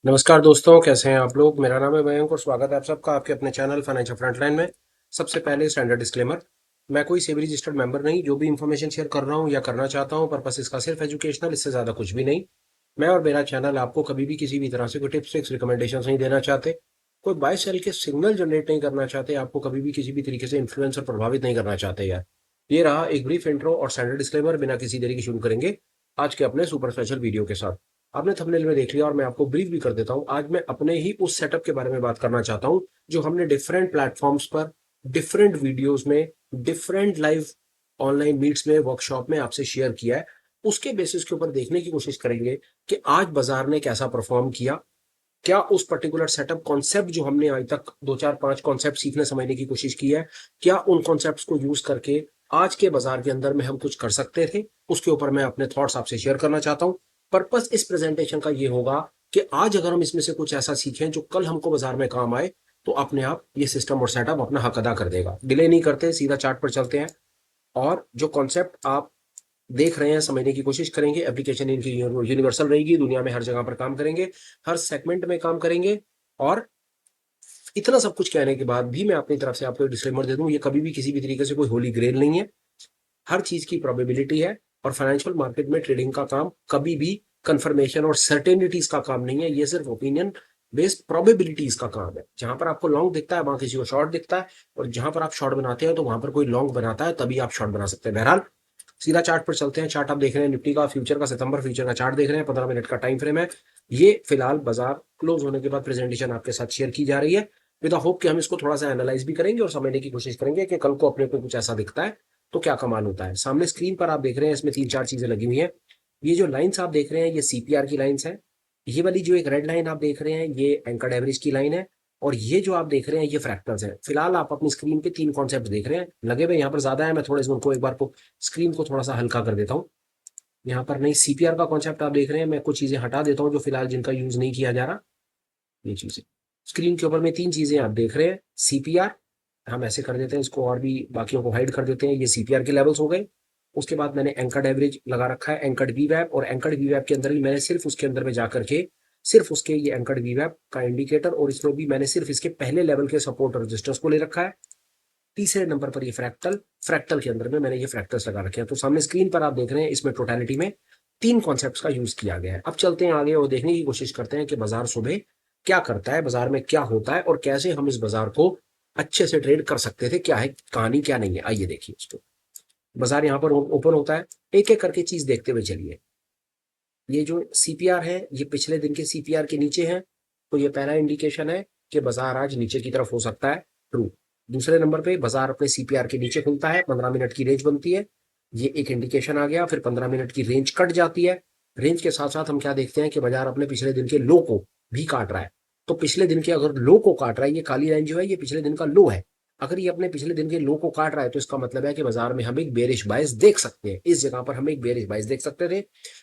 नमस्कार दोस्तों, कैसे हैं आप लोग। मेरा नाम है मयंक और स्वागत है आप सबका आपके अपने चैनल फाइनेंशियल फ्रंटलाइन में। सबसे पहले स्टैंडर्ड डिस्क्लेमर। मैं कोई सेबी रजिस्टर्ड मेंबर नहीं। जो भी इंफॉर्मेशन शेयर कर रहा हूं या करना चाहता हूं, पर्पस इसका सिर्फ एजुकेशनल, इससे ज़्यादा कुछ भी नहीं। मैं और मेरा चैनल आपको कभी भी किसी भी तरह से कोई टिप्स ट्रिक्स रिकमेंडेशन नहीं देना चाहते, कोई बाय सेल के सिग्नल जनरेट नहीं करना चाहते, आपको कभी भी किसी भी तरीके से इन्फ्लुएंस और प्रभावित नहीं करना चाहते यार। ये रहा एक ब्रीफ इंट्रो और स्टैंडर्ड डिस्क्लेमर। बिना किसी देरी के शुरू करेंगे आज के अपने सुपर स्पेशल वीडियो के साथ। आपने थंबनेल में देख लिया और मैं आपको ब्रीफ भी कर देता हूं। आज मैं अपने ही उस सेटअप के बारे में बात करना चाहता हूं जो हमने डिफरेंट प्लेटफॉर्म्स पर, डिफरेंट वीडियोस में, डिफरेंट लाइव ऑनलाइन मीट्स में, वर्कशॉप में आपसे शेयर किया है। उसके बेसिस के ऊपर देखने की कोशिश करेंगे कि आज बाजार ने कैसा परफॉर्म किया। क्या उस पर्टिकुलर सेटअप कॉन्सेप्ट जो हमने आज तक दो चार पांच कॉन्सेप्ट सीखने समझने की कोशिश की है, क्या उन कॉन्सेप्ट्स को यूज करके आज के बाजार के अंदर में हम कुछ कर सकते थे, उसके ऊपर मैं अपने थॉट्स आपसे शेयर करना चाहता हूं। पर्पस इस प्रेजेंटेशन का ये होगा कि आज अगर हम इसमें से कुछ ऐसा सीखें जो कल हमको बाजार में काम आए, तो अपने आप ये सिस्टम और सेटअप अपना हक अदा कर देगा। डिले नहीं करते, सीधा चार्ट पर चलते हैं और जो कॉन्सेप्ट आप देख रहे हैं समझने की कोशिश करेंगे। एप्लीकेशन इनकी यूनिवर्सल रहेगी, दुनिया में हर जगह पर काम करेंगे, हर सेगमेंट में काम करेंगे। और इतना सब कुछ कहने के बाद भी मैं अपनी तरफ से आपको डिस्क्लेमर दे दूं, ये कभी भी किसी भी तरीके से कोई होली ग्रेल नहीं है। हर चीज की प्रोबेबिलिटी है और फाइनेंशियल मार्केट में ट्रेडिंग का काम कभी भी कंफर्मेशन और सर्टेनिटीज का काम नहीं है। ये सिर्फ ओपिनियन बेस्ड प्रोबेबिलिटीज का काम है। जहां पर आपको लॉन्ग दिखता है वहां किसी को शॉर्ट दिखता है, और जहां पर आप शॉर्ट बनाते हैं तो वहां पर कोई लॉन्ग बनाता है, तभी आप शॉर्ट बना सकते हैं। बहरहाल सीधा चार्ट पर चलते हैं। चार्ट आप देख रहे हैं निफ्टी का फ्यूचर का, सितंबर फ्यूचर का चार्ट देख रहे हैं, 15 मिनट का टाइम फ्रेम है। ये फिलहाल बाजार क्लोज होने के बाद प्रेजेंटेशन आपके साथ शेयर की जा रही है, विद होप कि हम इसको थोड़ा सा एनालाइज भी करेंगे और समझने की कोशिश करेंगे कि कल को अपने को कुछ ऐसा दिखता है तो क्या कमाल होता है। सामने स्क्रीन पर आप देख रहे हैं, इसमें तीन चार चीजें लगी हुई हैं। ये जो लाइंस आप देख रहे हैं ये सीपीआर की लाइंस है। ये वाली जो एक रेड लाइन आप देख रहे हैं ये एंकर्ड एवरेज की लाइन है। और ये जो आप देख रहे हैं ये फ्रैक्टल्स है। फिलहाल आप अपनी स्क्रीन पे तीन कॉन्सेप्ट देख रहे हैं, लगे हुए यहाँ पर ज्यादा है। मैं थोड़ा इसको एक बार को स्क्रीन को थोड़ा सा हल्का कर देता हूँ। यहाँ पर नहीं, सीपीआर का कॉन्सेप्ट आप देख रहे हैं। मैं कुछ चीजें हटा देता हूँ जो फिलहाल जिनका यूज नहीं किया जा रहा। ये चीजें स्क्रीन के ऊपर में तीन चीजें आप देख रहे हैं। सीपीआर हम ऐसे कर देते हैं इसको और भी बाकियों को हाइड कर देते हैं। ये सीपीआर के लेवल्स हो गए। उसके बाद मैंने एंकर्ड एवरेज लगा रखा है, एंकर्ड वीवैप, और एंकर्ड वीवैप के अंदर भी मैंने सिर्फ उसके अंदर में जाकर के सिर्फ उसके ये एंकर्ड वीवैप का इंडिकेटर, और इसमें भी मैंने सिर्फ इसके पहले लेवल के सपोर्ट और रेजिस्टेंस को ले रखा है। तीसरे नंबर पर ये फ्रैक्टल, फ्रैक्टल के अंदर में मैंने ये फ्रैक्टल्स लगा रखे हैं। तो सामने स्क्रीन पर आप देख रहे हैं इसमें टोटलिटी में तीन कॉन्सेप्ट्स का यूज किया गया है। अब चलते हैं आगे और देखने की कोशिश करते हैं कि बाजार सुबह क्या करता है, बाजार में क्या होता है और कैसे हम इस बाजार को अच्छे से ट्रेड कर सकते थे। क्या है कहानी, क्या नहीं है, आइए देखिए इसको। बाजार यहाँ पर ओपन होता है, एक एक करके चीज देखते हुए चलिए। ये जो सीपीआर है ये पिछले दिन के सीपीआर के नीचे है, तो ये पहला इंडिकेशन है कि बाजार आज नीचे की तरफ हो सकता है, ट्रू। दूसरे नंबर पे बाजार अपने सीपीआर के नीचे खुलता है, 15 मिनट की रेंज बनती है, ये एक इंडिकेशन आ गया। फिर 15 मिनट की रेंज कट जाती है। रेंज के साथ साथ हम क्या देखते हैं कि बाजार अपने पिछले दिन के लो को भी काट रहा है। तो पिछले दिन के अगर लो को काट रहा है, ये काली लाइन जो है ये पिछले दिन का लो है। अगर ये अपने पिछले दिन के लो को काट रहा है तो इसका मतलब है कि बाजार में हम एक बेरिश बायस देख सकते हैं। इस जगह पर हम एक बेरिश बायस देख सकते थे।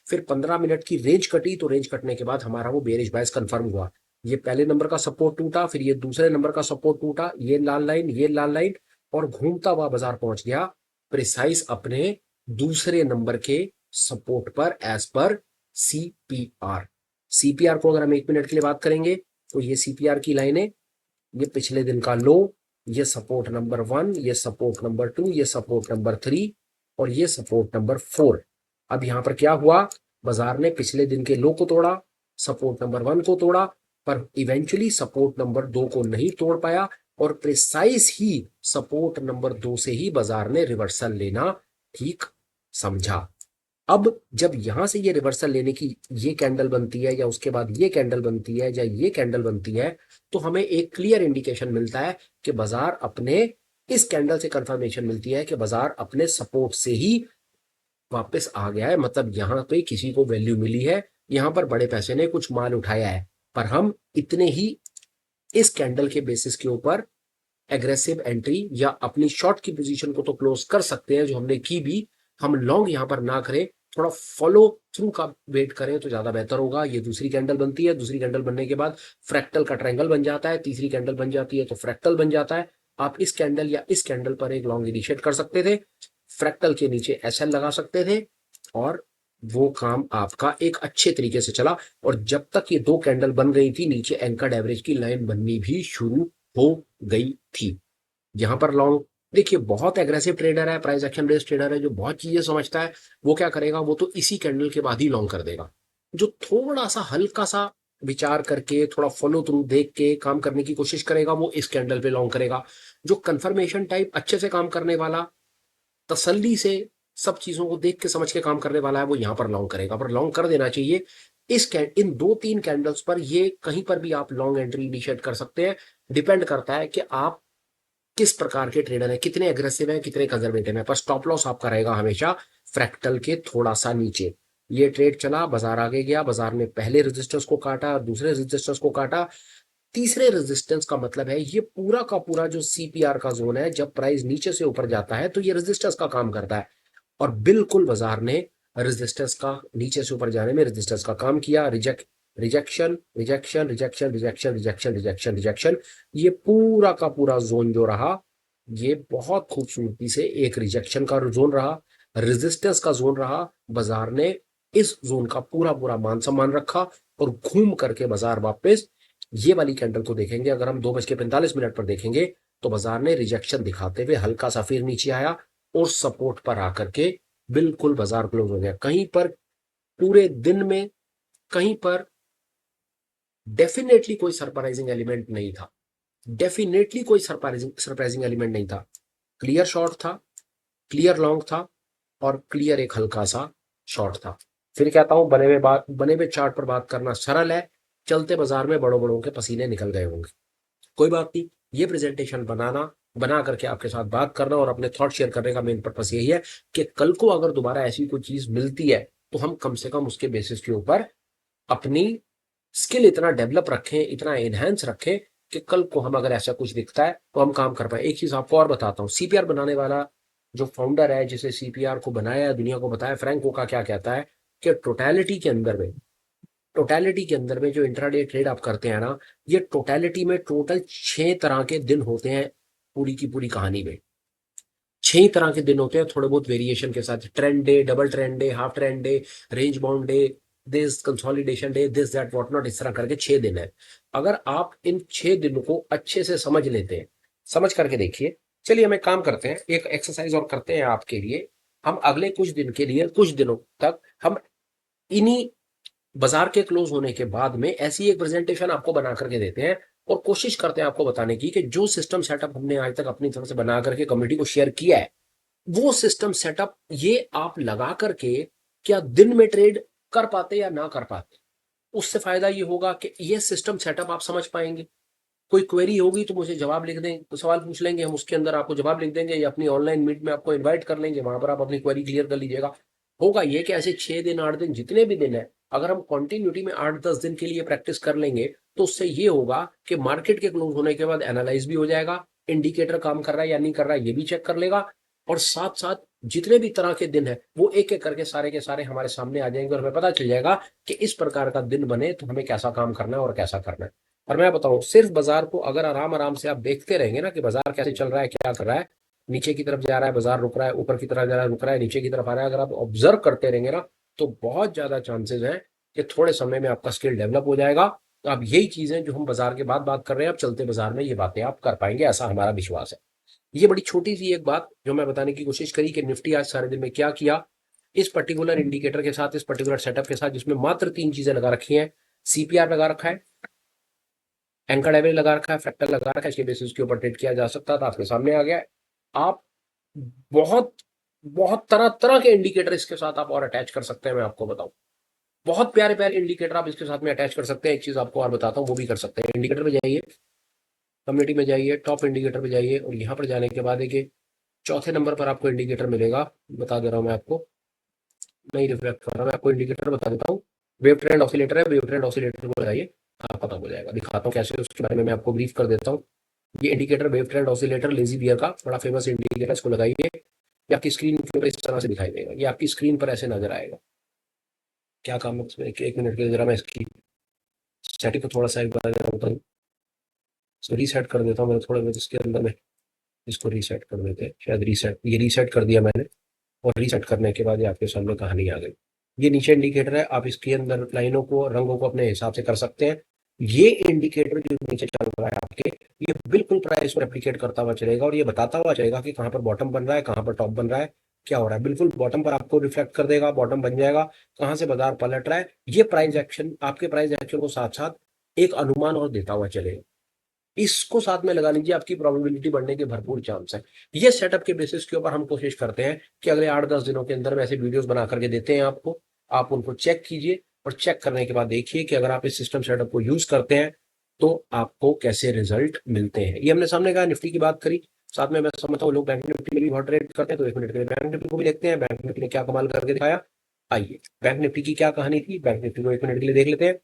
फिर 15 मिनट की रेंज कटी, तो रेंज कटने के बाद हमारा वो बेरिश बायस कंफर्म हुआ। ये पहले नंबर का सपोर्ट टूटा, फिर ये दूसरे नंबर का सपोर्ट टूटा, ये लाल लाइन, ये लाल लाइन, और घूमता हुआ बाजार पहुंच गया प्रिसाइज अपने दूसरे नंबर के सपोर्ट पर एज पर सीपीआर। सीपीआर को अगर हम 1 मिनट के लिए बात करेंगे तो ये सीपीआर की लाइन है, ये पिछले दिन का लो, ये सपोर्ट नंबर 1, ये सपोर्ट नंबर 2, ये सपोर्ट नंबर 3 और ये सपोर्ट नंबर 4। अब यहां पर क्या हुआ, बाजार ने पिछले दिन के लो को तोड़ा, सपोर्ट नंबर 1 को तोड़ा, पर इवेंचुअली सपोर्ट नंबर 2 को नहीं तोड़ पाया, और प्रिसाइज ही सपोर्ट नंबर 2 से ही बाजार ने रिवर्सल लेना ठीक समझा। अब जब यहां से ये रिवर्सल लेने की ये कैंडल बनती है, या उसके बाद ये कैंडल बनती है, या ये कैंडल बनती है, तो हमें एक क्लियर इंडिकेशन मिलता है कि बाजार अपने, इस कैंडल से कंफर्मेशन मिलती है कि बाजार अपने सपोर्ट से ही वापस आ गया है। मतलब यहां पे किसी को वैल्यू मिली है, यहां पर बड़े पैसे ने कुछ माल उठाया है। पर हम इतने ही इस कैंडल के बेसिस के ऊपर एग्रेसिव एंट्री या अपनी शॉर्ट की पोजीशन को तो क्लोज कर सकते हैं, जो हमने की भी। हम लॉन्ग यहां पर ना करें, थोड़ा फॉलो थ्रू का वेट करें तो ज्यादा बेहतर होगा। ये दूसरी कैंडल बनती है, दूसरी कैंडल बनने के बाद फ्रैक्टल का ट्रायंगल बन जाता है, तीसरी कैंडल बन जाती है तो फ्रैक्टल बन जाता है। आप इस कैंडल या इस कैंडल पर एक लॉन्ग इनिशिएट कर सकते थे, फ्रैक्टल के नीचे एसएल लगा सकते थे, और वो काम आपका एक अच्छे तरीके से चला। और जब तक ये दो कैंडल बन गई थी, नीचे एंकर्ड एवरेज की लाइन बननी भी शुरू हो गई थी। यहाँ पर लॉन्ग, देखिए बहुत एग्रेसिव ट्रेडर है, प्राइस एक्शन बेस्ड ट्रेडर है, जो बहुत चीजें समझता है, वो क्या करेगा, वो तो इसी कैंडल के बाद ही लॉन्ग कर देगा। जो थोड़ा सा हल्का सा विचार करके, थोड़ा फॉलो थ्रू देख के काम करने की कोशिश करेगा, वो इस कैंडल पे लॉन्ग करेगा। जो कंफर्मेशन टाइप अच्छे से काम करने वाला, तसल्ली से सब चीजों को देख के समझ के काम करने वाला है, वो यहां पर लॉन्ग करेगा, पर लॉन्ग कर देना चाहिए। इन दो तीन कैंडल्स पर ये कहीं पर भी आप लॉन्ग एंट्री इनिशिएट कर सकते हैं। डिपेंड करता है कि आप किस प्रकार के ट्रेडर हैं, कितने एग्रेसिव हैं, कितने कंजर्वेटिव हैं। पर स्टॉप लॉस आपका रहेगा हमेशा फ्रैक्टल के थोड़ा सा नीचे। ये ट्रेड चला, बाजार आगे गया, बाजार ने पहले रेजिस्टेंस को काटा, दूसरे रेजिस्टेंस को काटा, तीसरे रेजिस्टेंस का मतलब है ये पूरा का पूरा जो सीपीआर का जोन है, जब प्राइस नीचे से ऊपर जाता है तो ये रेजिस्टेंस का काम करता है। और बिल्कुल बाजार ने रेजिस्टेंस का, नीचे से ऊपर जाने में रेजिस्टेंस का काम किया। Rejection rejection rejection rejection rejection rejection rejection, ये पूरा का पूरा जोन जो रहा, ये बहुत खूबसूरती से एक रिजेक्शन का जोन रहा, रेजिस्टेंस का जोन रहा। बाजार ने इस जोन का पूरा पूरा मान सम्मान रखा और घूम करके बाजार वापस ये वाली कैंडल को देखेंगे, अगर हम 2:45 पर देखेंगे, तो बाजार ने रिजेक्शन दिखाते हुए हल्का सा फिर नीचे आया और सपोर्ट पर आकर के बिल्कुल बाजार क्लोज हो गया। कहीं पर पूरे दिन में, कहीं पर डेफिनेटली कोई सरप्राइजिंग एलिमेंट नहीं था, डेफिनेटली कोई सरप्राइजिंग एलिमेंट नहीं था। क्लियर शॉर्ट था, क्लियर लॉन्ग था, और क्लियर एक हल्का सा शॉर्ट था। फिर कहता हूं, बने हुए चार्ट पर बात करना सरल है, चलते बाजार में बड़ों बड़ों के पसीने निकल गए होंगे। कोई बात नहीं, ये प्रेजेंटेशन बना करके आपके साथ बात करना और अपने थॉट शेयर करने का मेन पर्पस यही है कि कल को अगर दोबारा ऐसी कोई चीज मिलती है, तो हम कम से कम उसके बेसिस के ऊपर अपनी स्किल इतना डेवलप रखें, इतना एनहेंस रखें कि कल को हम अगर ऐसा कुछ दिखता है तो हम काम कर पाए। एक चीज आपको और बताता हूँ, सीपीआर बनाने वाला जो फाउंडर है, जिसे सीपीआर को बनाया है, दुनिया को बताया, फ्रैंक ओका, क्या कहता है कि टोटलिटी के अंदर में जो इंट्राडे ट्रेड आप करते हैं ना, ये टोटलिटी में टोटल 6 तरह के दिन होते हैं। पूरी की पूरी कहानी में 6 तरह के दिन होते हैं, थोड़े बहुत वेरिएशन के साथ। Trend day, double trend day, half trend day, range bound day, this consolidation day, this that what not, इस तरह करके 6 दिन है। अगर आप इन 6 दिनों को अच्छे से समझ लेते हैं, समझ करके देखिए। चलिए हम एक काम करते हैं, एक एक्सरसाइज और करते हैं आपके लिए। हम अगले कुछ दिन के लिए, कुछ दिनों तक हम इन्हीं बाजार के क्लोज होने के बाद में ऐसी एक प्रेजेंटेशन आपको बना करके देते हैं, और कोशिश करते हैं आपको बताने की कि जो सिस्टम सेटअप हमने आज तक अपनी तरफ से बना करके कम्युनिटी को शेयर किया है, वो सिस्टम सेटअप ये आप लगा करके क्या दिन में ट्रेड कर पाते या ना कर पाते। उससे फायदा ये होगा कि ये सिस्टम सेटअप आप समझ पाएंगे। कोई क्वेरी होगी तो मुझे जवाब लिख दें, तो सवाल पूछ लेंगे, हम उसके अंदर आपको जवाब लिख देंगे, या अपनी ऑनलाइन मीट में आपको इनवाइट कर लेंगे, वहां पर आप अपनी क्वेरी क्लियर कर लीजिएगा। होगा ये कि ऐसे 6 दिन 8 दिन जितने भी दिन है, अगर हम कंटिन्यूटी में 8-10 दिन के लिए प्रैक्टिस कर लेंगे, तो उससे ये होगा कि मार्केट के क्लोज होने के बाद एनालाइज भी हो जाएगा, इंडिकेटर काम कर रहा है या नहीं कर रहा है ये भी चेक कर लेगा, और साथ साथ जितने भी तरह के दिन है वो एक एक करके सारे के सारे हमारे सामने आ जाएंगे, और हमें पता चल जाएगा कि इस प्रकार का दिन बने तो हमें कैसा काम करना है और कैसा करना है। और मैं बताऊं, सिर्फ बाजार को अगर आराम आराम से आप देखते रहेंगे ना कि बाजार कैसे चल रहा है, क्या कर रहा है, नीचे की तरफ जा रहा है बाजार, रुक रहा है, ऊपर की तरफ जा रहा है रुक रहा है, नीचे की तरफ आ रहा है, अगर आप ऑब्जर्व करते रहेंगे ना, तो बहुत ज्यादा चांसेस हैं कि थोड़े समय में आपका स्किल डेवलप हो जाएगा। तो अब यही चीजें जो हम बाजार के बाद बात कर रहे हैं, अब चलते बाजार में ये बातें आप कर पाएंगे, ऐसा हमारा विश्वास है। ये बड़ी छोटी सी एक बात जो मैं बताने की कोशिश करी कि निफ्टी आज सारे दिन में क्या किया, इस पर्टिकुलर इंडिकेटर के साथ, इस पर्टिकुलर सेटअप के साथ, जिसमें मात्र 3 चीजें लगा रखी हैं। सीपीआर लगा रखा है, एंकर एवरेज लगा रखा है, फैक्टर लगा रखा है, इसके बेसिस के ऊपर ट्रेड किया जा सकता था, आपके सामने आ गया है। आप बहुत बहुत तरह तरह के इंडिकेटर इसके साथ आप और अटैच कर सकते हैं, मैं आपको बताऊं, बहुत प्यारे प्यारे इंडिकेटर आप इसके साथ में अटैच कर सकते हैं। एक चीज आपको और बताता हूँ, वो भी कर सकते हैं। इंडिकेटर पे जाइए, कम्युनिटी में जाइए, टॉप इंडिकेटर पे जाइए, और यहाँ पर जाने के बाद एक चौथे नंबर पर आपको इंडिकेटर मिलेगा, बता दे रहा हूँ मैं आपको, नहीं रिफ्लेक्ट कर रहा, मैं आपको इंडिकेटर बता देता हूँ। वेव ट्रेंड ऑसिलेटर है, वेव ट्रेंड ऑसिलेटर को लगाइए, आप पता हो जाएगा। दिखाता हूँ कैसे, उसके बारे में मैं आपको ब्रीफ कर देता हूँ। ये indicator wave trend oscillator lazy bear का बड़ा फेमस इंडिकेटर, इसको लगाइए। ये आपकी स्क्रीन के ऊपर इस तरह से दिखाई देगा, ये आपकी स्क्रीन पर ऐसे नजर आएगा। क्या काम है इसमें, एक मिनट के लिए जरा मैं इसकी सेटिंग को थोड़ा सा एक बार बताऊँ, इसको रीसेट कर देता हूँ मैं थोड़ा, मैं इसके अंदर में इसको रीसेट कर देते हैं, शायद रीसेट, ये रीसेट कर दिया मैंने, और रीसेट करने के बाद ये आपके सामने कहानी आ गई। ये नीचे इंडिकेटर है, आप इसके अंदर लाइनों को, रंगों को अपने हिसाब से कर सकते हैं। ये इंडिकेटर जो नीचे चल रहा है आपके, ये बिल्कुल प्राइस को रेप्लिकेट करता हुआ चलेगा और ये बताता हुआ चलेगा कि कहाँ पर बॉटम बन रहा है, कहाँ पर टॉप बन रहा है, क्या हो रहा है। बिल्कुल बॉटम पर आपको रिफ्लेक्ट कर देगा, बॉटम बन जाएगा, कहाँ से बाजार पलट रहा है। ये प्राइस एक्शन, आपके प्राइस एक्शन को साथ साथ एक अनुमान और देता हुआ चलेगा। इसको साथ में लगा लीजिए, आपकी प्रोबेबिलिटी बढ़ने के भरपूर चांस है। ये सेटअप के बेसिस के ऊपर हम कोशिश करते हैं कि अगले 8-10 दिनों के अंदर में ऐसे वीडियोस बना करके देते हैं आपको। आप उनको चेक कीजिए और चेक करने के बाद देखिए कि अगर आप इस सिस्टम सेटअप को यूज करते हैं तो आपको कैसे रिजल्ट मिलते हैं। ये हमने सामने कहा, निफ्टी की बात करी, साथ में मैं समझता हूँ लोग बैंक निफ्टी में भी बहुत ट्रेड करते हैं, तो 1 मिनट के लिए बैंक निफ्टी को भी देखते हैं, बैंक निफ्टी ने क्या कमाल करके दिखाया। आइए, बैंक निफ्टी की क्या कहानी थी, बैंक निफ्टी को 1 मिनट के लिए देख लेते हैं।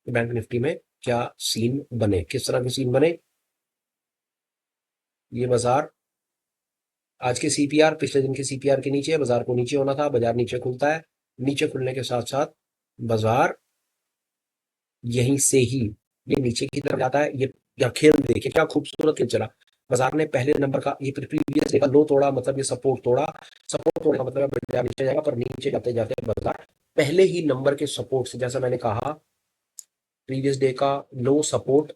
बैंक निफ्टी में क्या सीन बने, किस तरह के सीन बने। ये बाजार आज के सीपीआर, पिछले दिन के सीपीआर के नीचे है, बाजार को नीचे होना था, बाजार नीचे खुलता है। नीचे खुलने के साथ साथ बाजार यहीं से ही ये नीचे की तरफ जाता है। ये खेल देखिए, क्या खूबसूरत खेल चला। बाजार ने पहले नंबर का ये प्रीवियस डे का लो तोड़ा, मतलब ये सपोर्ट तोड़ा। सपोर्ट तोड़ने का मतलब बाजार नीचे जाएगा, पर नीचे जाते जाते बाजार पहले ही नंबर के सपोर्ट से, जैसा मैंने कहा, प्रीवियस डे का लो सपोर्ट,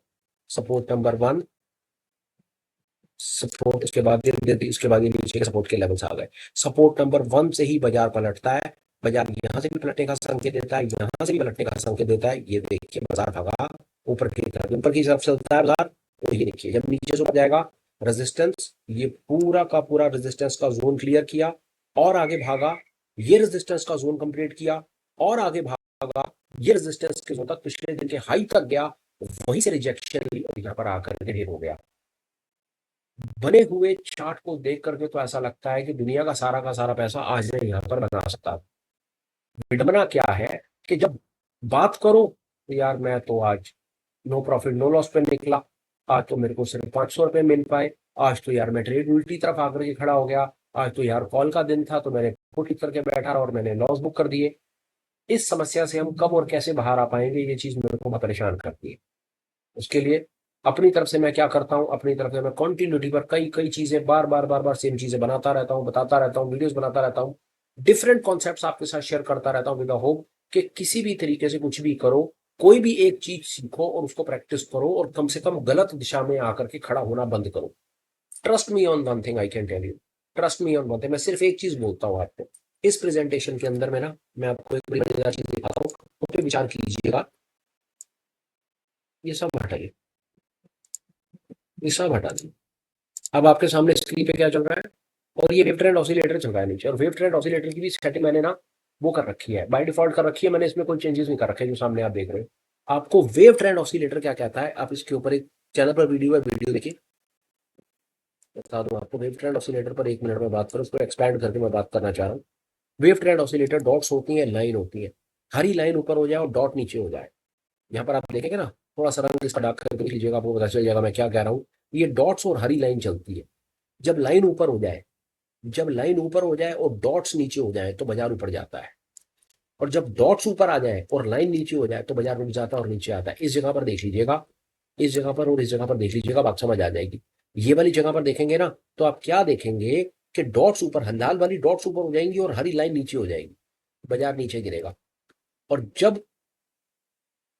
सपोर्ट नंबर 1, सपोर्ट, उसके बाद उसके बाद ये नीचे के सपोर्ट के लेवल्स आ गए। सपोर्ट नंबर 1 से ही बाजार पलटता है। बाजार यहाँ से भी पलटने का संकेत देता है, यहाँ से भी पलटने का संकेत देता है। ये देखिए बाजार भागा ऊपर की तरफ, ऊपर की तरफ चलता है बाजार। तो ये देखिए जब नीचे से ऊपर जाएगा, रेजिस्टेंस, ये पूरा का पूरा रेजिस्टेंस का जोन क्लियर किया और आगे भागा। ये रेजिस्टेंस का जोन कंप्लीट किया और आगे भागा। ये रेजिस्टेंस के जोन तक, पिछले दिन के हाई तक गया, वहीं से रिजेक्शन ली और यहाँ पर आकर के ढेर हो गया। बने हुए चार्ट को देख करके तो ऐसा लगता है कि दुनिया का सारा पैसा आज मैं यहाँ पर बना सकता। विडंबना क्या है कि जब बात करो तो यार मैं तो आज नो प्रॉफिट नो लॉस पे निकला, आज तो मेरे को सिर्फ 500 रुपए मिल पाए, आज तो यार मैं ट्रेड उल्टी तरफ आकर के खड़ा हो गया, आज तो यार कॉल का दिन था तो मैंने पुट करके बैठा और मैंने लॉस बुक कर दिए। इस समस्या से हम कब और कैसे बाहर आ पाएंगे, ये चीज मेरे को बहुत परेशान करती है। उसके लिए अपनी तरफ से मैं क्या करता हूँ, अपनी तरफ से मैं कंटिन्यूटी पर कई कई चीजें बार बार सेम चीजें बनाता रहता हूँ, बताता रहता हूँ, वीडियोस बनाता रहता हूँ, डिफरेंट कॉन्सेप्ट्स आपके साथ शेयर करता रहता हूँ विद द होप कि किसी भी तरीके से कुछ भी करो, कोई भी एक चीज सीखो और उसको प्रैक्टिस करो और कम से कम गलत दिशा में आकर के खड़ा होना बंद करो। Trust me on one thing, I can tell you, trust me on one thing. मैं सिर्फ एक चीज बोलता हूँ आपको इस प्रेजेंटेशन के अंदर में ना, मैं आपको एक बड़ी मजेदार चीज दिखाता हूँ, उस पर विचार कीजिएगा। ये सब हटाइए, ये सब हटा दीजिए। अब आपके सामने स्क्रीन पे क्या चल रहा है, और ये वेव ट्रेंड ऑसिलेटर चल रहा है नीचे, और वेव ट्रेंड ऑसिलेटर की भी सेटिंग मैंने ना वो कर रखी है, बाय डिफॉल्ट कर रखी है मैंने, इसमें कोई चेंजेस नहीं कर रखे जो सामने आप देख रहे हो। आपको वेव ट्रेंड ऑसिलेटर क्या कहता है, आप इसके ऊपर एक चैनल पर वीडियो है, वीडियो देखिए, बता दूं आपको। वेव ट्रेंड ऑसिलेटर पर 1 मिनट में बात करूं, उसको एक्सपैंड करके मैं बात करना चाह रहा हूँ। वेव ट्रेंड ऑसिलेटर डॉट्स होती है, लाइन होती है, हरी लाइन ऊपर हो जाए और डॉट नीचे हो जाए। यहाँ पर आप देखेंगे ना, थोड़ा सा रंग इसका डार्क करके देख लीजिएगा, आपको पता चल जाएगा मैं क्या कह रहा हूँ। ये डॉट्स और हरी लाइन चलती है। जब लाइन ऊपर हो जाए, जब लाइन ऊपर हो जाए और डॉट्स नीचे हो जाए तो बाजार ऊपर जाता है, और जब डॉट्स ऊपर आ जाए और लाइन नीचे हो जाए तो बाजार रुक जाता है और नीचे आता है। इस जगह पर देख लीजिएगा, इस जगह पर और इस जगह पर देख लीजिएगा, बात समझ आ जाएगी। ये वाली जगह पर देखेंगे ना तो आप क्या देखेंगे कि डॉट्स ऊपर, लाल वाली डॉट्स ऊपर हो जाएंगी और हरी लाइन नीचे हो जाएगी, बाजार नीचे गिरेगा। और जब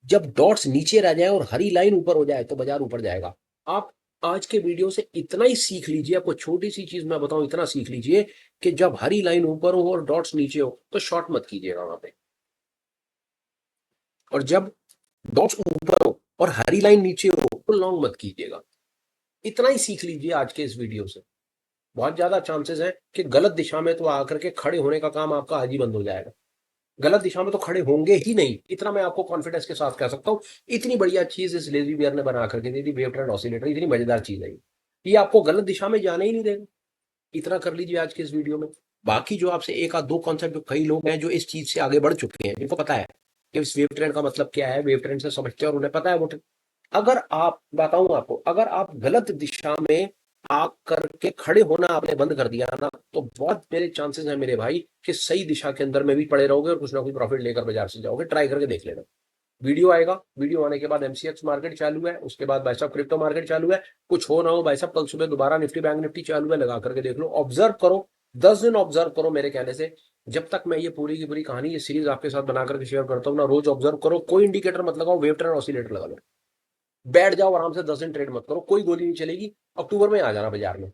जब डॉट्स नीचे रह जाए और हरी लाइन ऊपर हो जाए तो बाजार ऊपर जाएगा। आप आज के वीडियो से इतना ही सीख लीजिए, आपको छोटी सी चीज मैं बताऊं, इतना सीख लीजिए कि जब हरी लाइन ऊपर हो और डॉट्स नीचे हो तो शॉर्ट मत कीजिएगा वहां पे, और जब डॉट्स ऊपर हो और हरी लाइन नीचे हो तो लॉन्ग मत कीजिएगा। इतना ही सीख लीजिए आज के इस वीडियो से। बहुत ज्यादा चांसेस है कि गलत दिशा में तो आकर के खड़े होने का काम आपका आज ही बंद हो जाएगा। गलत दिशा में तो खड़े होंगे ही नहीं, इतना मैं आपको कॉन्फिडेंस के साथ कह सकता हूँ। इतनी बढ़िया चीज इस लेजी बियर ने बना करके दी थी, वेव ट्रेंड ऑसिलेटर, इतनी मजेदार चीज है ये आपको गलत दिशा में जाने ही नहीं देगा। इतना कर लीजिए आज के इस वीडियो में। बाकी जो आपसे एक आध दो कॉन्सेप्ट, जो कई लोग हैं जो इस चीज से आगे बढ़ चुके हैं, जिनको पता है कि इस वेव ट्रेंड का मतलब क्या है, वेव ट्रेंड से समझते हैं और उन्हें पता है वो। अगर आप, बताऊं आपको, अगर आप गलत दिशा में आग करके खड़े होना आपने बंद कर दिया ना, तो बहुत मेरे चांसेस हैं मेरे भाई कि सही दिशा के अंदर में भी पड़े रहोगे और कुछ ना कुछ प्रॉफिट लेकर बाजार से जाओगे। ट्राई करके देख लेना। वीडियो आएगा, वीडियो आने के बाद एमसीएक्स मार्केट चालू है, उसके बाद भाई साहब क्रिप्टो मार्केट चालू है। कुछ हो ना हो भाई साहब, कल सुबह दोबारा निफ्टी बैंक निफ्टी चालू है, लगा करके देख लो, ऑब्जर्व करो, 10 दिन ऑब्जर्व करो मेरे कहने से। जब तक मैं ये पूरी की पूरी कहानी, ये सीरीज आपके साथ बना करके शेयर करता हूँ ना, रोज ऑब्जर्व करो, कोई इंडिकेटर मत लगाओ, वेव ट्रेंड ऑसिलेटर लगा लो, बैठ जाओ आराम से, 10 दिन ट्रेड मत करो, कोई गोली नहीं चलेगी। अक्टूबर में आ जाना बाजार में।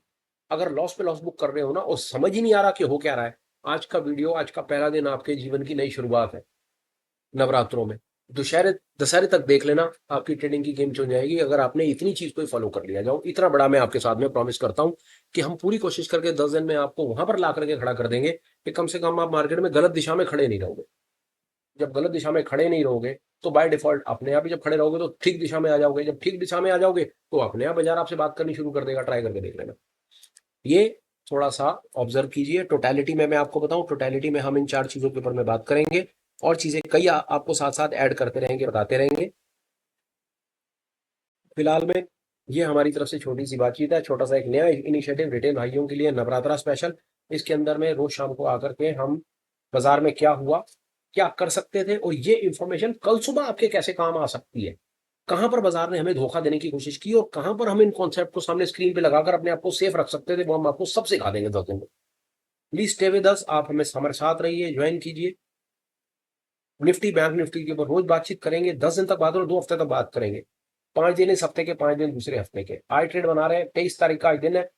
अगर लॉस पे लॉस बुक कर रहे हो ना और समझ ही नहीं आ रहा कि हो क्या रहा है, आज का वीडियो, आज का पहला दिन आपके जीवन की नई शुरुआत है नवरात्रों में। दशहरे दशहरे तक देख लेना, आपकी ट्रेडिंग की गेम चल जाएगी अगर आपने इतनी चीज को फॉलो कर लिया। जाओ, इतना बड़ा मैं आपके साथ में प्रॉमिस करता हूं कि हम पूरी कोशिश करके 10 दिन में आपको वहां पर ला करके खड़ा कर देंगे कि कम से कम आप मार्केट में गलत दिशा में खड़े नहीं रहोगे। जब गलत दिशा में खड़े नहीं रहोगे तो बाय डिफॉल्ट अपने आप ही जब खड़े रहोगे तो ठीक दिशा में आ जाओगे। जब ठीक दिशा में आ जाओगे तो अपने आप बाजार आपसे बात करनी शुरू कर देगा। ट्राई करके देख लेना। ये थोड़ा सा ऑब्जर्व कीजिए। टोटलिटी में मैं आपको बताऊं, टोटलिटी में हम इन 4 चीजों के ऊपर में बात करेंगे और चीजें कई आपको साथ साथ ऐड करते रहेंगे, बताते रहेंगे। फिलहाल में ये हमारी तरफ से छोटी सी बातचीत है, छोटा सा एक नया इनिशिएटिव रिटेल भाइयों के लिए, नवरात्रा स्पेशल। इसके अंदर में रोज शाम को आकर के हम बाजार में क्या हुआ, क्या कर सकते थे और ये इंफॉर्मेशन कल सुबह आपके कैसे काम आ सकती है, कहां पर बाजार ने हमें धोखा देने की कोशिश की और कहां पर हम इन कॉन्सेप्ट को सामने स्क्रीन पे लगाकर अपने आप को सेफ रख सकते थे, वो हम आपको सब सिखा देंगे 10 दिन में। प्लीज स्टे विद अस, आप हमें हमारे साथ रहिए, ज्वाइन कीजिए। निफ्टी बैंक निफ्टी के ऊपर रोज बातचीत करेंगे, 10 दिन तक बात और 2 हफ्ते तक बात करेंगे। 5 दिन इस हफ्ते के, 5 दिन दूसरे हफ्ते के। आई ट्रेड बना रहे हैं, 23 तारीख का आज दिन है,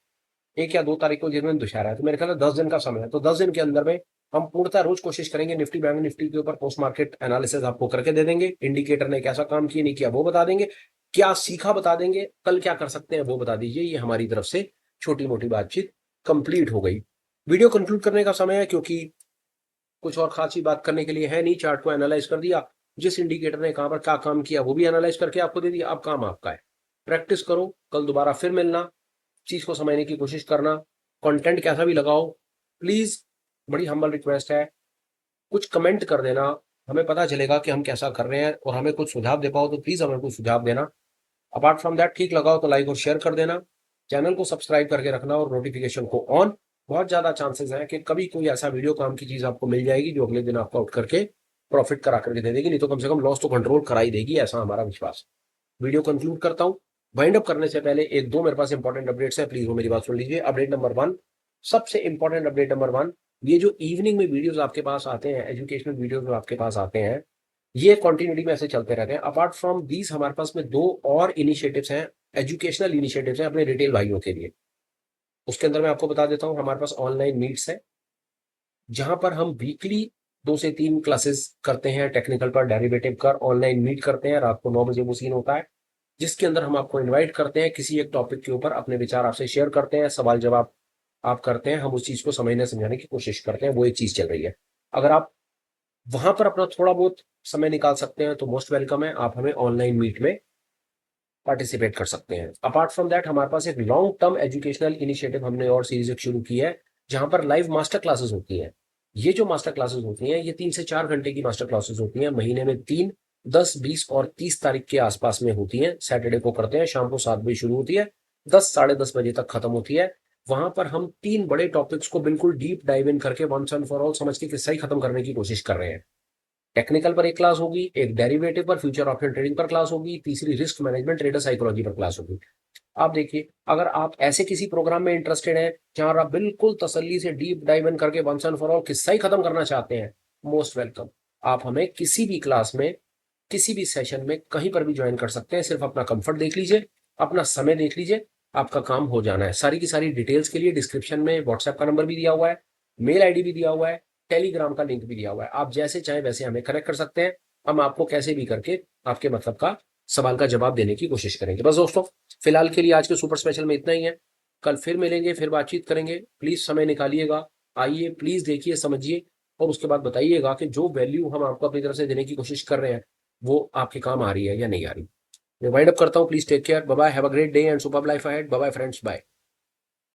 1 या 2 तारीख को जिस दिन दशहरा है, तो मेरे ख्याल है 10 दिन का समय है। तो 10 दिन के अंदर में हम पूर्णतः रोज कोशिश करेंगे निफ्टी बैंक निफ्टी के ऊपर पोस्ट मार्केट एनालिसिस आपको करके दे देंगे। इंडिकेटर ने कैसा काम किया नहीं किया वो बता देंगे, क्या सीखा बता देंगे, कल क्या कर सकते हैं वो बता दीजिए। ये हमारी तरफ से छोटी मोटी बातचीत कंप्लीट हो गई। वीडियो कंक्लूड करने का समय है, क्योंकि कुछ और खासी बात करने के लिए है नहीं। चार्ट को एनालाइज कर दिया, जिस इंडिकेटर ने कहां पर क्या काम किया वो भी एनालाइज करके आपको दे दिया। अब काम आपका है, प्रैक्टिस करो, कल दोबारा फिर मिलना, चीज को समझने की कोशिश करना। कंटेंट कैसा भी लगाओ, प्लीज बड़ी हम्बल रिक्वेस्ट है, कुछ कमेंट कर देना, हमें पता चलेगा कि हम कैसा कर रहे हैं। और हमें कुछ सुझाव दे पाओ तो प्लीज हमें कुछ सुझाव देना। अपार्ट फ्रॉम दैट, ठीक लगाओ तो लाइक और शेयर कर देना, चैनल को सब्सक्राइब करके रखना और नोटिफिकेशन को ऑन। बहुत ज्यादा चांसेस है कि कभी कोई ऐसा वीडियो काम की चीज आपको मिल जाएगी जो अगले दिन आपको आउट करके प्रॉफिट करा करके दे देगी, नहीं तो कम से कम लॉस तो कंट्रोल करा ही देगी, ऐसा हमारा विश्वास। वीडियो कंक्लूड करता हूं। वाइंड अप करने से पहले एक दो मेरे पास इंपॉर्टेंट अपडेट्स है, प्लीज वो मेरी बात सुन लीजिए। अपडेट नंबर 1, सबसे इंपॉर्टेंट अपडेट नंबर 1, ये जो इवनिंग में वीडियोस आपके पास आते हैं, एजुकेशनल वीडियोस जो आपके पास आते हैं, ये कंटिन्यूटी में ऐसे चलते रहते हैं। अपार्ट फ्रॉम दीज हमारे पास में 2 और इनिशिएटिव्स हैं, एजुकेशनल इनिशिएटिव्स हैं अपने रिटेल भाइयों के लिए। उसके अंदर मैं आपको बता देता हूं, हमारे पास ऑनलाइन मीट्स है जहां पर हम वीकली 2 से 3 क्लासेस करते हैं टेक्निकल पर, डेरिवेटिव कर ऑनलाइन मीट करते हैं। रात को 9 बजे वो सीन होता है, जिसके अंदर हम आपको इनवाइट करते हैं, किसी एक टॉपिक के ऊपर अपने विचार आपसे शेयर करते हैं, सवाल जवाब आप करते हैं, हम उस चीज को समझने समझाने की कोशिश करते हैं। वो एक चीज चल रही है। अगर आप वहां पर अपना थोड़ा बहुत समय निकाल सकते हैं तो मोस्ट वेलकम है, आप हमें ऑनलाइन मीट में पार्टिसिपेट कर सकते हैं। अपार्ट फ्रॉम दैट, हमारे पास एक लॉन्ग टर्म एजुकेशनल इनिशिएटिव हमने और सीरीज एक शुरू की है, जहां पर लाइव मास्टर क्लासेस होती हैं। ये जो मास्टर क्लासेस होती हैं, ये 3 से 4 घंटे की मास्टर क्लासेस होती हैं, महीने में 3, 10, 20 और 30 तारीख के आसपास में होती हैं। सैटरडे को करते हैं, शाम को 7 बजे शुरू होती है, 10, साढ़े 10 बजे तक खत्म होती है। वहां पर हम 3 बड़े टॉपिक्स को बिल्कुल डीप डाइव इन करके वंस एंड फॉर ऑल समझ के किस्सा ही खत्म करने की कोशिश कर रहे हैं। टेक्निकल पर एक क्लास होगी, एक डेरिवेटिव पर, फ्यूचर ऑप्शन ट्रेडिंग पर क्लास होगी, तीसरी रिस्क मैनेजमेंट ट्रेडर साइकोलॉजी पर क्लास होगी। आप देखिए, अगर आप ऐसे किसी प्रोग्राम में इंटरेस्टेड हैं जहां आप बिल्कुल तसल्ली से डीप डाइव इन करके वंस एंड फॉर ऑल किस्सा ही खत्म करना चाहते हैं, मोस्ट वेलकम। आप हमें किसी भी क्लास में, किसी भी सेशन में, कहीं पर भी ज्वाइन कर सकते हैं। सिर्फ अपना कंफर्ट देख लीजिए, अपना समय देख लीजिए, आपका काम हो जाना है। सारी की सारी डिटेल्स के लिए डिस्क्रिप्शन में व्हाट्सएप का नंबर भी दिया हुआ है, मेल आईडी भी दिया हुआ है, टेलीग्राम का लिंक भी दिया हुआ है। आप जैसे चाहे वैसे हमें कनेक्ट कर सकते हैं, हम आपको कैसे भी करके आपके मतलब का सवाल का जवाब देने की कोशिश करेंगे। बस दोस्तों, फिलहाल के लिए आज के सुपर स्पेशल में इतना ही है। कल फिर मिलेंगे, फिर बातचीत करेंगे। प्लीज समय निकालिएगा, आइए, प्लीज देखिए, समझिए और उसके बाद बताइएगा कि जो वैल्यू हम आपको अपनी तरफ से देने की कोशिश कर रहे हैं वो आपके काम आ रही है या नहीं आ रही। मैं वाइंड अप करता हूँ। Please take care, bye bye, have a great day and super life ahead. Bye bye friends, bye.